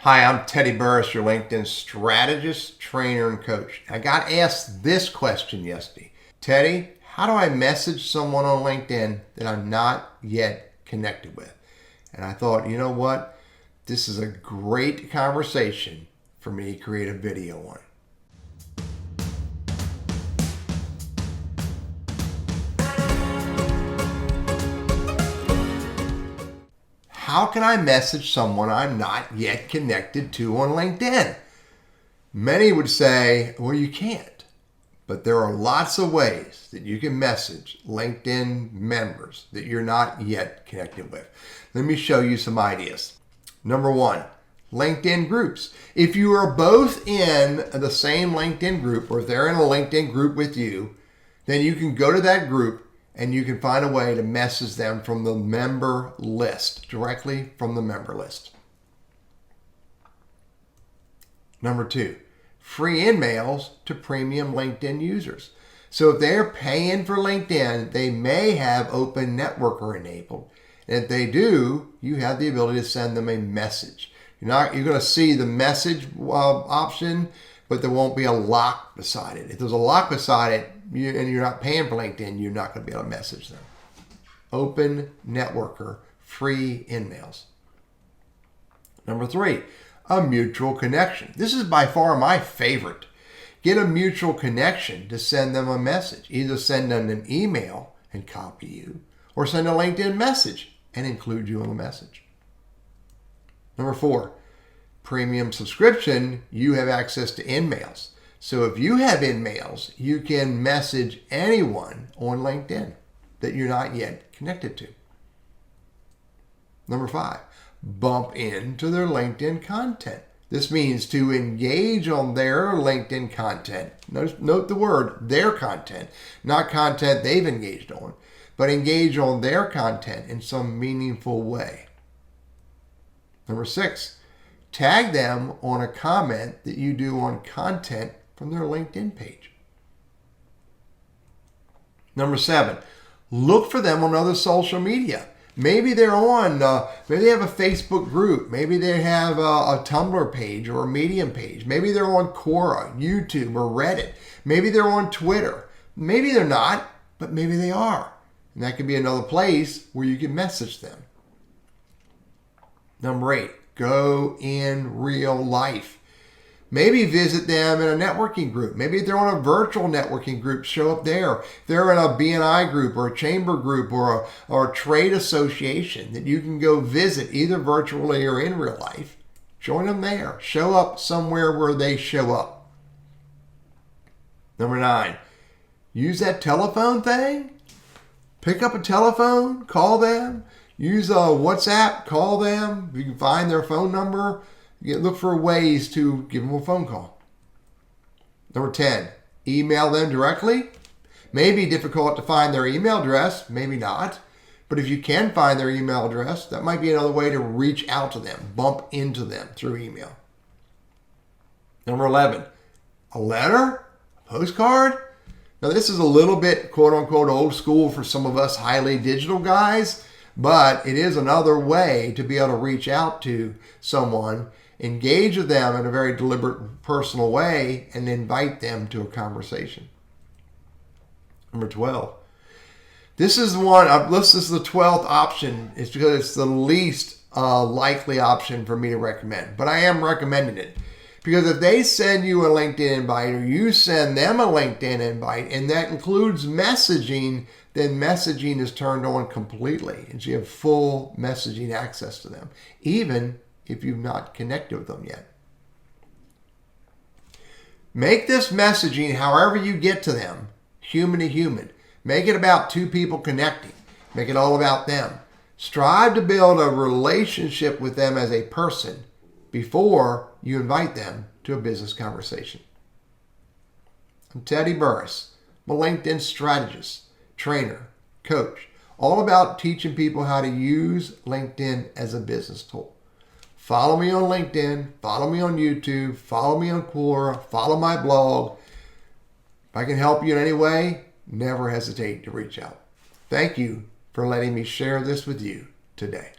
Hi, I'm Teddy Burriss, your LinkedIn strategist, trainer, and coach. I got asked this question yesterday. Teddy, how do I message someone on LinkedIn that I'm not yet connected with? And I thought, you know what? This is a great conversation for me to create a video on. How can I message someone I'm not yet connected to on LinkedIn? Many would say, well, you can't. But there are lots of ways that you can message LinkedIn members that you're not yet connected with. Let me show you some ideas. Number one, LinkedIn groups. If you are both in the same LinkedIn group, or if they're in a LinkedIn group with you, then you can go to that group and you can find a way to message them from the member list, directly from the member list. Number two, free emails to premium LinkedIn users. So if they're paying for LinkedIn, they may have Open Networker enabled. And if they do, you have the ability to send them a message. You're going to see the message option, but there won't be a lock beside it. If there's a lock beside it, and you're not paying for LinkedIn, you're not going to be able to message them. Open Networker, free emails. Number three, a mutual connection. This is by far my favorite. Get a mutual connection to send them a message. Either send them an email and copy you, or send a LinkedIn message and include you in the message. Number four, premium subscription, you have access to InMails. So if you have InMails, you can message anyone on LinkedIn that you're not yet connected to. Number five, bump into their LinkedIn content. This means to engage on their LinkedIn content. Note the word, their content, not content they've engaged on, but engage on their content in some meaningful way. Number six, tag them on a comment that you do on content from their LinkedIn page. Number seven, look for them on other social media. Maybe they're on, maybe they have a Facebook group. Maybe they have a Tumblr page or a Medium page. Maybe they're on Quora, YouTube, or Reddit. Maybe they're on Twitter. Maybe they're not, but maybe they are. And that could be another place where you can message them. Number eight, go in real life. Maybe visit them in a networking group. Maybe if they're on a virtual networking group, show up there. If they're in a BNI group or a chamber group or a trade association that you can go visit either virtually or in real life, join them there. Show up somewhere where they show up. Number nine, use that telephone thing. Pick up a telephone, call them. Use a WhatsApp, call them. You can find their phone number. Look for ways to give them a phone call. Number 10, email them directly. May be difficult to find their email address, maybe not. But if you can find their email address, that might be another way to reach out to them, bump into them through email. Number 11, a letter, a postcard. Now this is a little bit quote unquote old school for some of us highly digital guys, but it is another way to be able to reach out to someone, engage with them in a very deliberate, personal way, and invite them to a conversation. Number 12. This is the one, this is the 12th option. It's because it's the least likely option for me to recommend. But I am recommending it. Because if they send you a LinkedIn invite or you send them a LinkedIn invite, and that includes messaging, then messaging is turned on completely. And so you have full messaging access to them, even if you've not connected with them yet. Make this messaging, however you get to them, human to human. Make it about two people connecting. Make it all about them. Strive to build a relationship with them as a person before you invite them to a business conversation. I'm Teddy Burriss. I'm a LinkedIn strategist, trainer, coach, all about teaching people how to use LinkedIn as a business tool. Follow me on LinkedIn, follow me on YouTube, follow me on Quora, follow my blog. If I can help you in any way, never hesitate to reach out. Thank you for letting me share this with you today.